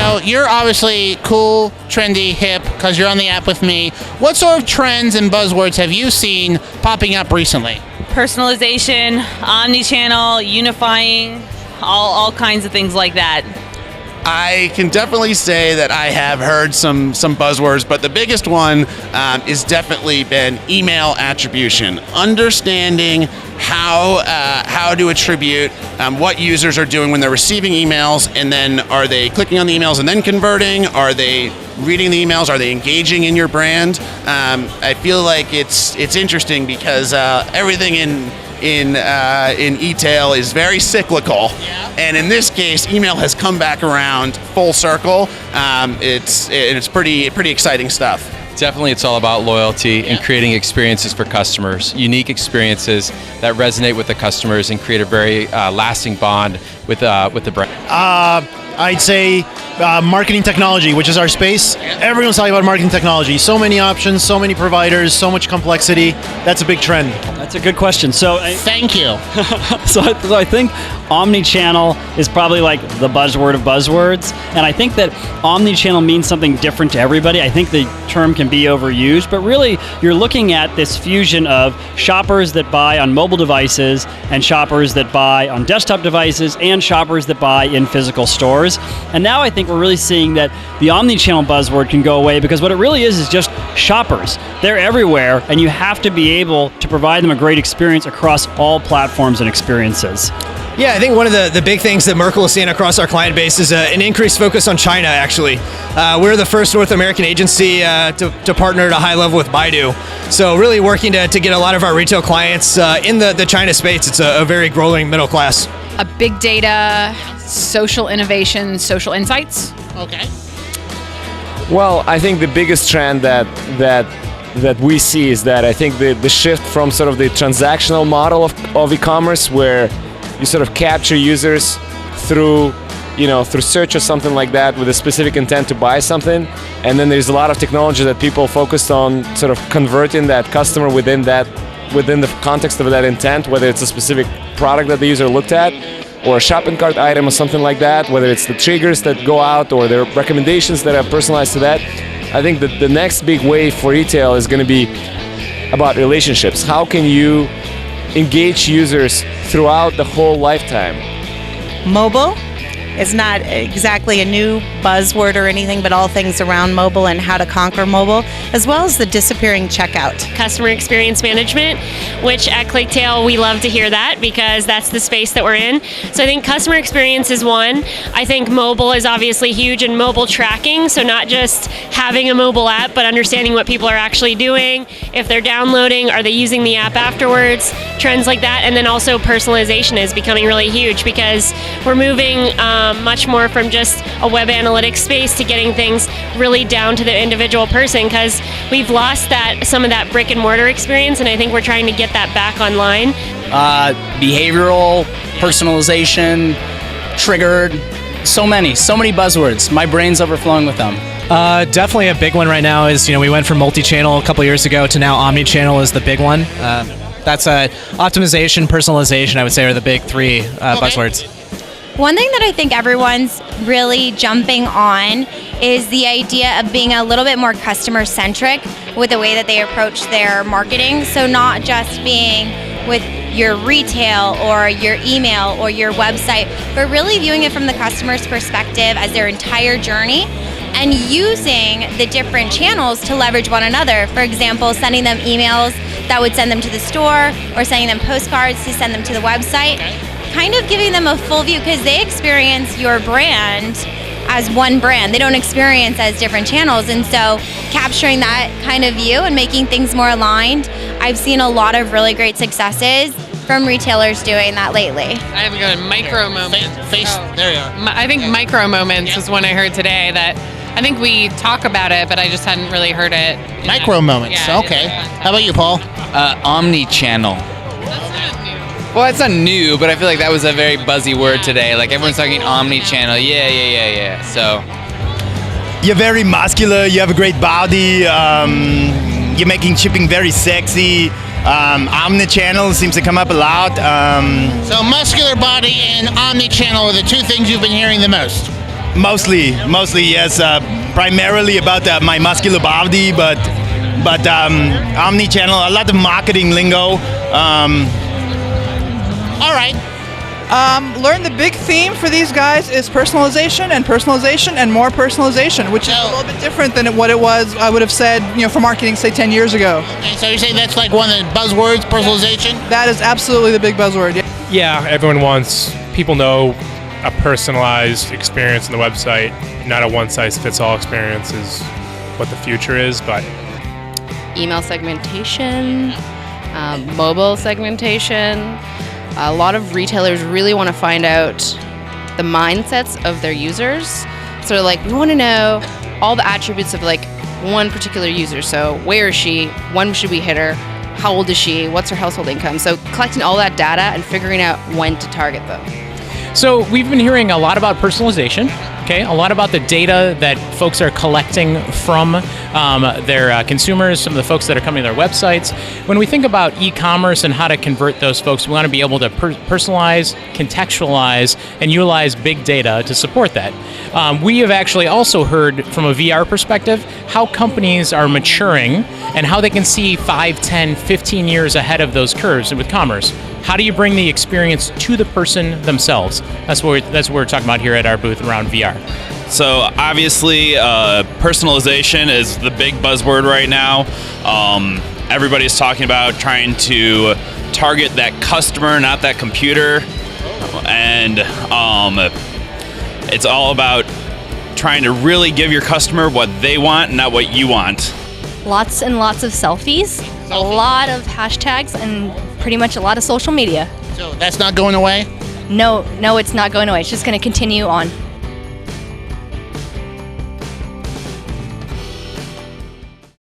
So you're obviously cool, trendy, hip, because you're on the app with me. What sort of trends and buzzwords have you seen popping up recently? Personalization, omni-channel, unifying, all kinds of things like that. I can definitely say that I have heard some buzzwords, but the biggest one is definitely been email attribution. Understanding how to attribute what users are doing when they're receiving emails, and then are they clicking on the emails and then converting? Are they reading the emails? Are they engaging in your brand? I feel like it's interesting because everything in eTail is very cyclical, and in this case, email has come back around full circle. It's pretty exciting stuff. Definitely, it's all about loyalty and creating experiences for customers, unique experiences that resonate with the customers and create a very lasting bond with the brand. I'd say marketing technology, which is our space. Everyone's talking about marketing technology. So many options, so many providers, so much complexity. That's a big trend. That's a good question. Thank you. So I think omni-channel is probably like the buzzword of buzzwords, and I think that omni-channel means something different to everybody. I think the term can be overused, but really you're looking at this fusion of shoppers that buy on mobile devices and shoppers that buy on desktop devices and shoppers that buy in physical stores. And now I think we're really seeing that the omni-channel buzzword can go away, because what it really is just shoppers. They're everywhere, and you have to be able to provide them a great experience across all platforms and experiences. Yeah, I think one of the big things that Merkle is seeing across our client base is an increased focus on China, actually. We're the first North American agency to partner at a high level with Baidu. So really working to get a lot of our retail clients in the China space. It's a very growing middle class. A big data, social innovation, social insights. Okay. Well, I think the biggest trend that we see is that I think the shift from sort of the transactional model of e-commerce, where you sort of capture users through search or something like that with a specific intent to buy something, and then there's a lot of technology that people focused on sort of converting that customer within the context of that intent, whether it's a specific product that the user looked at or a shopping cart item or something like that, whether it's the triggers that go out or the recommendations that are personalized to that. I think that the next big wave for eTail is going to be about relationships. How can you engage users throughout the whole lifetime? Mobile is not exactly a new buzzword or anything, but all things around mobile and how to conquer mobile, as well as the disappearing checkout. Customer experience management, which at ClickTail we love to hear that because that's the space that we're in. So I think customer experience is one. I think mobile is obviously huge, and mobile tracking, so not just having a mobile app, but understanding what people are actually doing. If they're downloading, are they using the app afterwards? Trends like that. And then also personalization is becoming really huge because we're moving much more from just a web analytics space to getting things really down to the individual person, because we've lost some of that brick and mortar experience, and I think we're trying to get that back online. Behavioral, personalization, triggered, so many buzzwords. My brain's overflowing with them. Definitely a big one right now is, we went from multi-channel a couple years ago to now omni-channel is the big one. That's optimization, personalization, I would say, are the big three buzzwords. One thing that I think everyone's really jumping on is the idea of being a little bit more customer-centric with the way that they approach their marketing. So not just being with your retail or your email or your website, but really viewing it from the customer's perspective as their entire journey and using the different channels to leverage one another. For example, sending them emails that would send them to the store, or sending them postcards to send them to the website. Kind of giving them a full view, because they experience your brand as one brand. They don't experience as different channels, and so capturing that kind of view and making things more aligned. I've seen a lot of really great successes from retailers doing that lately. I have a good micro moment. There you are. I think micro moments is one I heard today that I think we talk about it, but I just hadn't really heard it. Micro moments. Yeah, okay. How about you, Paul? Omni-channel. Well, it's not new, but I feel like that was a very buzzy word today. Like everyone's talking omni-channel. Yeah. So you're very muscular. You have a great body. You're making shipping very sexy. Omni-channel seems to come up a lot. So muscular body and omni-channel are the two things you've been hearing the most. Mostly, yes. Primarily about my muscular body, but omni-channel, a lot of marketing lingo. All right. Learn the big theme for these guys is personalization and more personalization, which is a little bit different than what it was, I would have said, for marketing, say 10 years ago. Okay, so you're saying that's like one of the buzzwords, personalization? That is absolutely the big buzzword. Yeah, everyone wants, people know a personalized experience on the website, not a one-size-fits-all experience is what the future is, but... Email segmentation, mobile segmentation. A lot of retailers really want to find out the mindsets of their users. So like, we want to know all the attributes of like one particular user. So where is she? When should we hit her? How old is she? What's her household income? So collecting all that data and figuring out when to target them. So we've been hearing a lot about personalization, okay? A lot about the data that folks are collecting from their consumers, some of the folks that are coming to their websites. When we think about e-commerce and how to convert those folks, we want to be able to personalize, contextualize, and utilize big data to support that. We have actually also heard from a VR perspective how companies are maturing and how they can see 5, 10, 15 years ahead of those curves with commerce. How do you bring the experience to the person themselves? That's what we're talking about here at our booth around VR. So obviously, personalization is the big buzzword right now. Everybody's talking about trying to target that customer, not that computer. And it's all about trying to really give your customer what they want, not what you want. Lots and lots of selfies, a lot of hashtags, and pretty much a lot of social media. So that's not going away? No, it's not going away. It's just going to continue on.